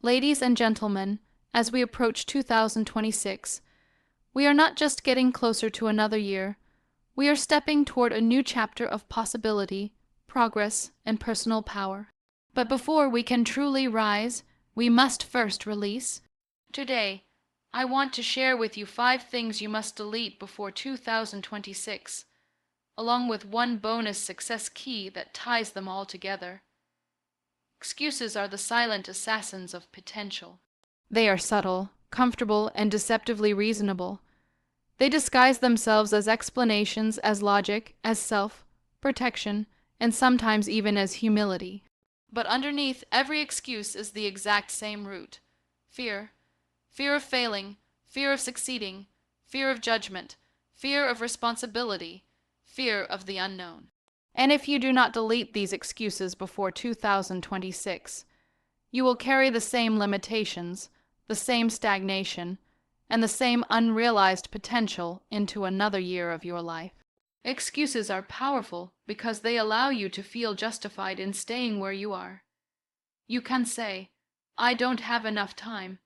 Ladies and gentlemen, as we approach 2026, we are not just getting closer to another year, we are stepping toward a new chapter of possibility, progress, and personal power. But before we can truly rise, we must first release. Today, I want to share with you 5 things you must delete before 2026, along with one bonus success key that ties them all together. Excuses are the silent assassins of potential. They are subtle, comfortable, and deceptively reasonable. They disguise themselves as explanations, as logic, as self-protection, and sometimes even as humility. But underneath every excuse is the exact same root: fear. Fear of failing, fear of succeeding, fear of judgment, fear of responsibility, fear of the unknown. And if you do not delete these excuses before 2026, you will carry the same limitations, the same stagnation, and the same unrealized potential into another year of your life. Excuses are powerful because they allow you to feel justified in staying where you are. You can say, "I don't have enough time,"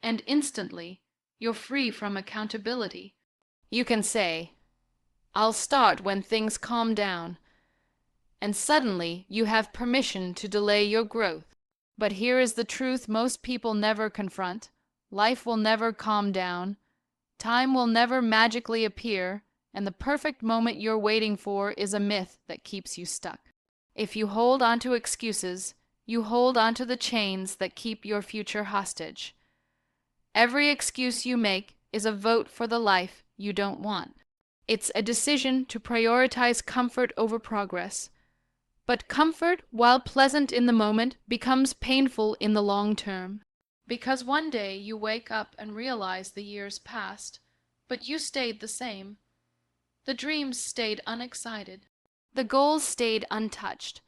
and instantly you're free from accountability. You can say, "I'll start when things calm down," and suddenly you have permission to delay your growth. But here is the truth most people never confront: life will never calm down, time will never magically appear, and the perfect moment you're waiting for is a myth that keeps you stuck. If you hold on to excuses, you hold on to the chains that keep your future hostage. Every excuse you make is a vote for the life you don't want. It's a decision to prioritize comfort over progress. But comfort, while pleasant in the moment, becomes painful in the long term. Because one day you wake up and realize the years passed, but you stayed the same. The dreams stayed unexcited. The goals stayed untouched.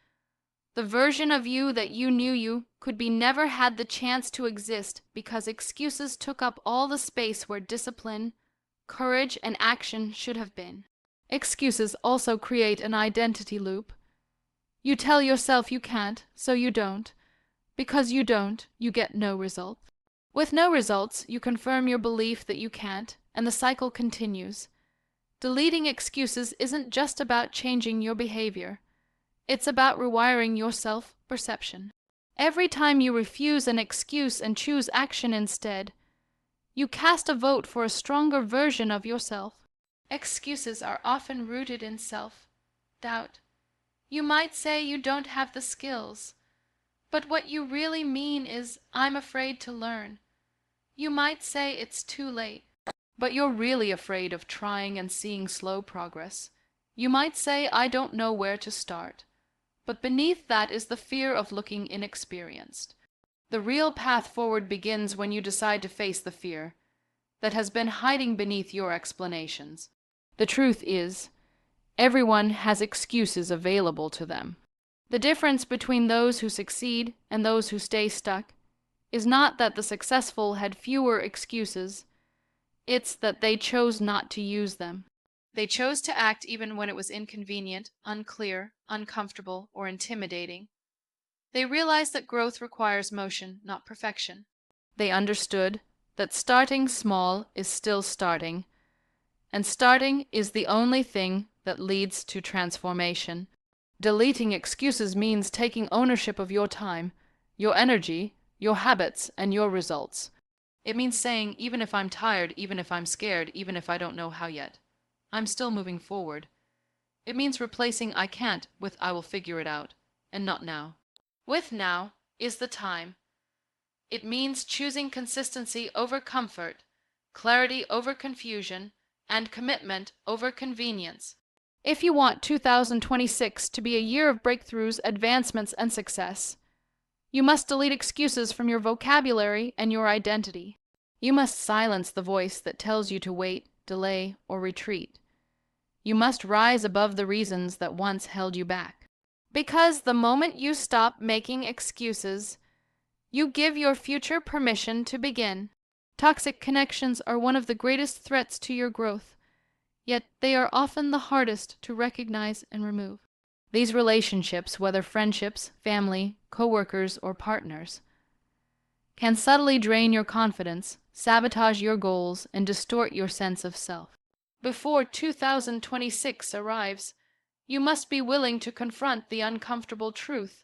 The version of you that you knew you could be never had the chance to exist because excuses took up all the space where discipline, courage, and action should have been. Excuses also create an identity loop. You tell yourself you can't, so you don't. Because you don't, you get no result. With no results, you confirm your belief that you can't, and the cycle continues. Deleting excuses isn't just about changing your behavior. It's about rewiring your self-perception. Every time you refuse an excuse and choose action instead, you cast a vote for a stronger version of yourself. Excuses are often rooted in self-doubt. You might say you don't have the skills, but what you really mean is, "I'm afraid to learn." You might say it's too late, but you're really afraid of trying and seeing slow progress. You might say, "I don't know where to start." But beneath that is the fear of looking inexperienced. The real path forward begins when you decide to face the fear that has been hiding beneath your explanations. The truth is, everyone has excuses available to them. The difference between those who succeed and those who stay stuck is not that the successful had fewer excuses, it's that they chose not to use them. They chose to act even when it was inconvenient, unclear, uncomfortable, or intimidating. They realized that growth requires motion, not perfection. They understood that starting small is still starting, and starting is the only thing that leads to transformation. Deleting excuses means taking ownership of your time, your energy, your habits, and your results. It means saying, even if I'm tired, even if I'm scared, even if I don't know how yet, I'm still moving forward. It means replacing "I can't" with "I will figure it out," and not now. With now is the time. It means choosing consistency over comfort, clarity over confusion, and commitment over convenience. If you want 2026 to be a year of breakthroughs, advancements, and success, you must delete excuses from your vocabulary and your identity. You must silence the voice that tells you to wait, delay, or retreat. You must rise above the reasons that once held you back. Because the moment you stop making excuses, you give your future permission to begin. Toxic connections are one of the greatest threats to your growth, yet they are often the hardest to recognize and remove. These relationships, whether friendships, family, coworkers, or partners, can subtly drain your confidence, sabotage your goals, and distort your sense of self. Before 2026 arrives, you must be willing to confront the uncomfortable truth.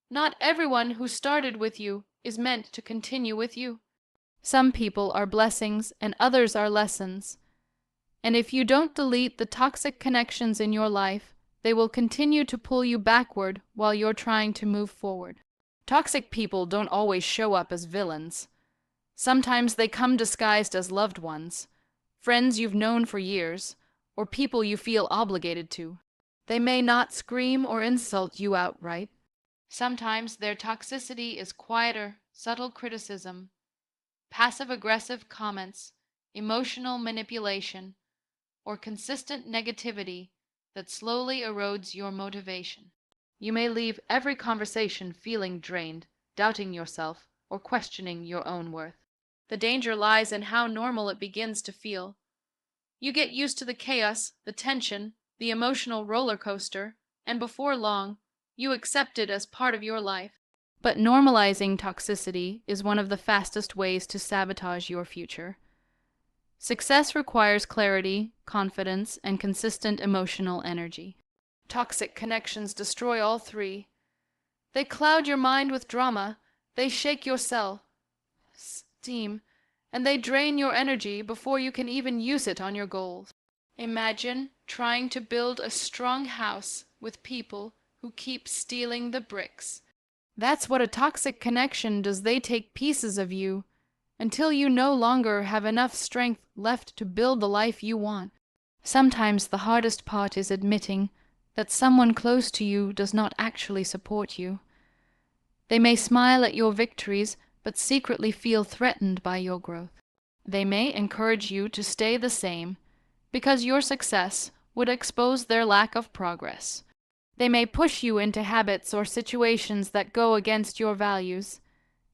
Not everyone who started with you is meant to continue with you. Some people are blessings and others are lessons. And if you don't delete the toxic connections in your life, they will continue to pull you backward while you're trying to move forward. Toxic people don't always show up as villains. Sometimes they come disguised as loved ones, friends you've known for years, or people you feel obligated to. They may not scream or insult you outright. Sometimes their toxicity is quieter, subtle criticism, passive-aggressive comments, emotional manipulation, or consistent negativity that slowly erodes your motivation. You may leave every conversation feeling drained, doubting yourself, or questioning your own worth. The danger lies in how normal it begins to feel. You get used to the chaos, the tension, the emotional roller coaster, and before long, you accept it as part of your life. But normalizing toxicity is one of the fastest ways to sabotage your future. Success requires clarity, confidence, and consistent emotional energy. Toxic connections destroy all three. They cloud your mind with drama, they shake your self-esteem, and they drain your energy before you can even use it on your goals. Imagine trying to build a strong house with people who keep stealing the bricks. That's what a toxic connection does. They take pieces of you until you no longer have enough strength left to build the life you want. Sometimes the hardest part is admitting that someone close to you does not actually support you. They may smile at your victories, but secretly feel threatened by your growth. They may encourage you to stay the same because your success would expose their lack of progress. They may push you into habits or situations that go against your values,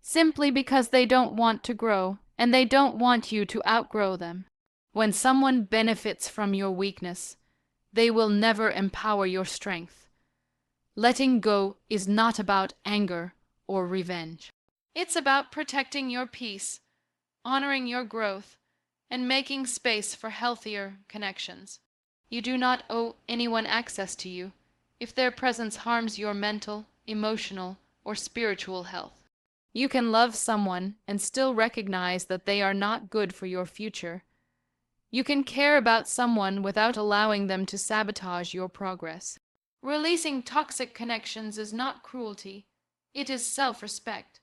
simply because they don't want to grow and they don't want you to outgrow them. When someone benefits from your weakness, they will never empower your strength. Letting go is not about anger or revenge. It's about protecting your peace, honoring your growth, and making space for healthier connections. You do not owe anyone access to you if their presence harms your mental, emotional, or spiritual health. You can love someone and still recognize that they are not good for your future. You can care about someone without allowing them to sabotage your progress. Releasing toxic connections is not cruelty, it is self-respect.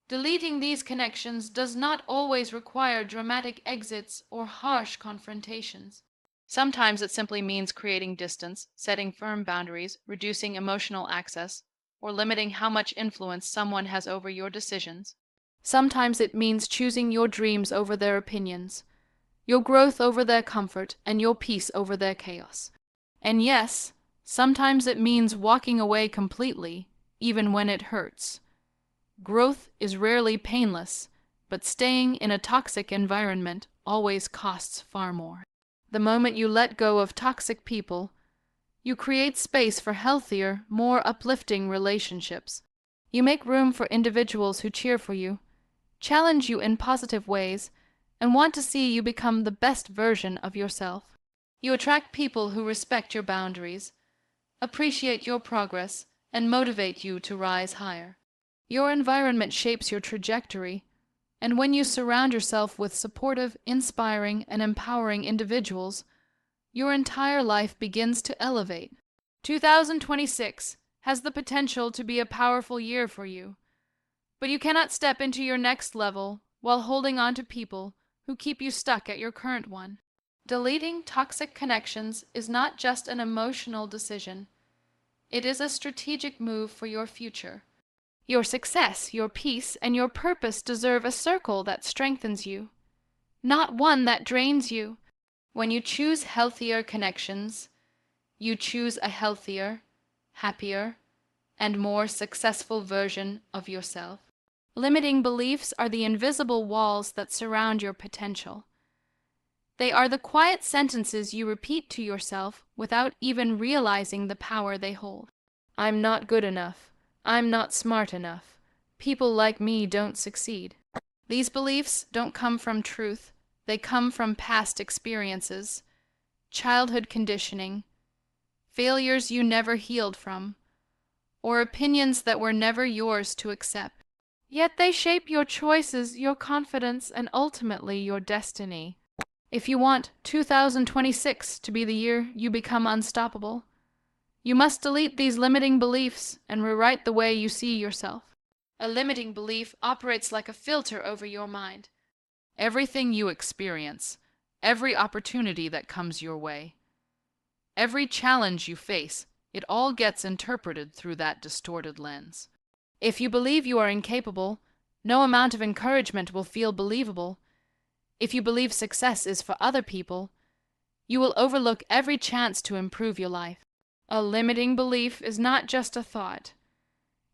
Deleting these connections does not always require dramatic exits or harsh confrontations. Sometimes it simply means creating distance, setting firm boundaries, reducing emotional access, or limiting how much influence someone has over your decisions. Sometimes it means choosing your dreams over their opinions, your growth over their comfort, and your peace over their chaos. And yes, sometimes it means walking away completely, even when it hurts. Growth is rarely painless, but staying in a toxic environment always costs far more. The moment you let go of toxic people, you create space for healthier, more uplifting relationships. You make room for individuals who cheer for you, challenge you in positive ways, and want to see you become the best version of yourself. You attract people who respect your boundaries, appreciate your progress, and motivate you to rise higher. Your environment shapes your trajectory, and when you surround yourself with supportive, inspiring, and empowering individuals, your entire life begins to elevate. 2026 has the potential to be a powerful year for you, but you cannot step into your next level while holding on to people who keep you stuck at your current one. Deleting toxic connections is not just an emotional decision. It is a strategic move for your future. Your success, your peace, and your purpose deserve a circle that strengthens you, not one that drains you. When you choose healthier connections, you choose a healthier, happier, and more successful version of yourself. Limiting beliefs are the invisible walls that surround your potential. They are the quiet sentences you repeat to yourself without even realizing the power they hold. I'm not good enough. I'm not smart enough. People like me don't succeed. These beliefs don't come from truth. They come from past experiences, childhood conditioning, failures you never healed from, or opinions that were never yours to accept. Yet they shape your choices, your confidence, and ultimately your destiny. If you want 2026 to be the year you become unstoppable, you must delete these limiting beliefs and rewrite the way you see yourself. A limiting belief operates like a filter over your mind. Everything you experience, every opportunity that comes your way, every challenge you face, it all gets interpreted through that distorted lens. If you believe you are incapable, no amount of encouragement will feel believable. If you believe success is for other people, you will overlook every chance to improve your life. A limiting belief is not just a thought.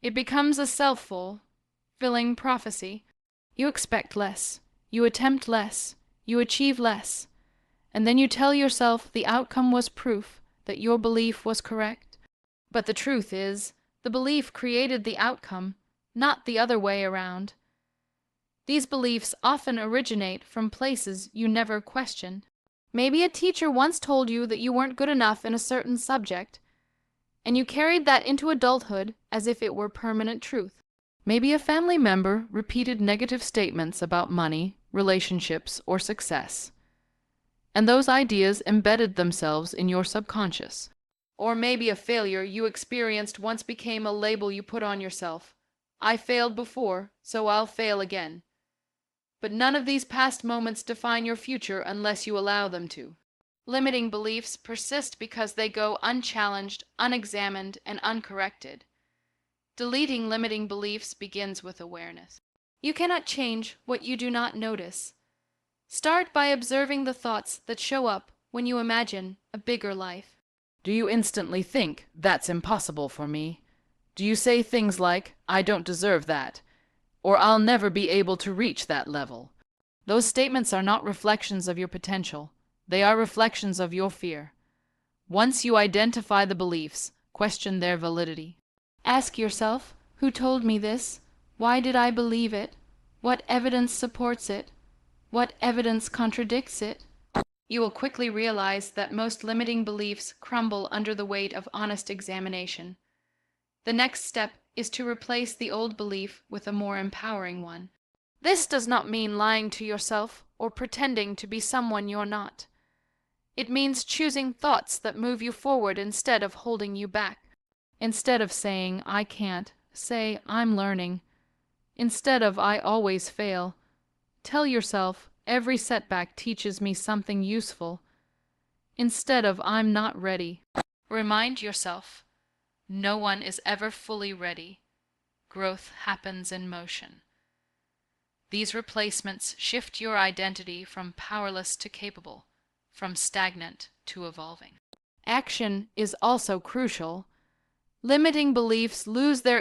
It becomes a self-fulfilling prophecy. You expect less, you attempt less, you achieve less, and then you tell yourself the outcome was proof that your belief was correct. But the truth is, the belief created the outcome, not the other way around. These beliefs often originate from places you never questioned. Maybe a teacher once told you that you weren't good enough in a certain subject, and you carried that into adulthood as if it were permanent truth. Maybe a family member repeated negative statements about money, relationships, or success, and those ideas embedded themselves in your subconscious. Or maybe a failure you experienced once became a label you put on yourself. I failed before, so I'll fail again. But none of these past moments define your future unless you allow them to. Limiting beliefs persist because they go unchallenged, unexamined, and uncorrected. Deleting limiting beliefs begins with awareness. You cannot change what you do not notice. Start by observing the thoughts that show up when you imagine a bigger life. Do you instantly think, "That's impossible for me"? Do you say things like, "I don't deserve that," or "I'll never be able to reach that level"? Those statements are not reflections of your potential. They are reflections of your fear. Once you identify the beliefs, question their validity. Ask yourself, who told me this? Why did I believe it? What evidence supports it? What evidence contradicts it? You will quickly realize that most limiting beliefs crumble under the weight of honest examination. The next step is to replace the old belief with a more empowering one. This does not mean lying to yourself or pretending to be someone you're not. It means choosing thoughts that move you forward instead of holding you back. Instead of saying, "I can't," say, "I'm learning." Instead of "I always fail," tell yourself, "Every setback teaches me something useful." Instead of "I'm not ready," remind yourself, no one is ever fully ready. Growth happens in motion. These replacements shift your identity from powerless to capable, from stagnant to evolving. Action is also crucial. Limiting beliefs lose their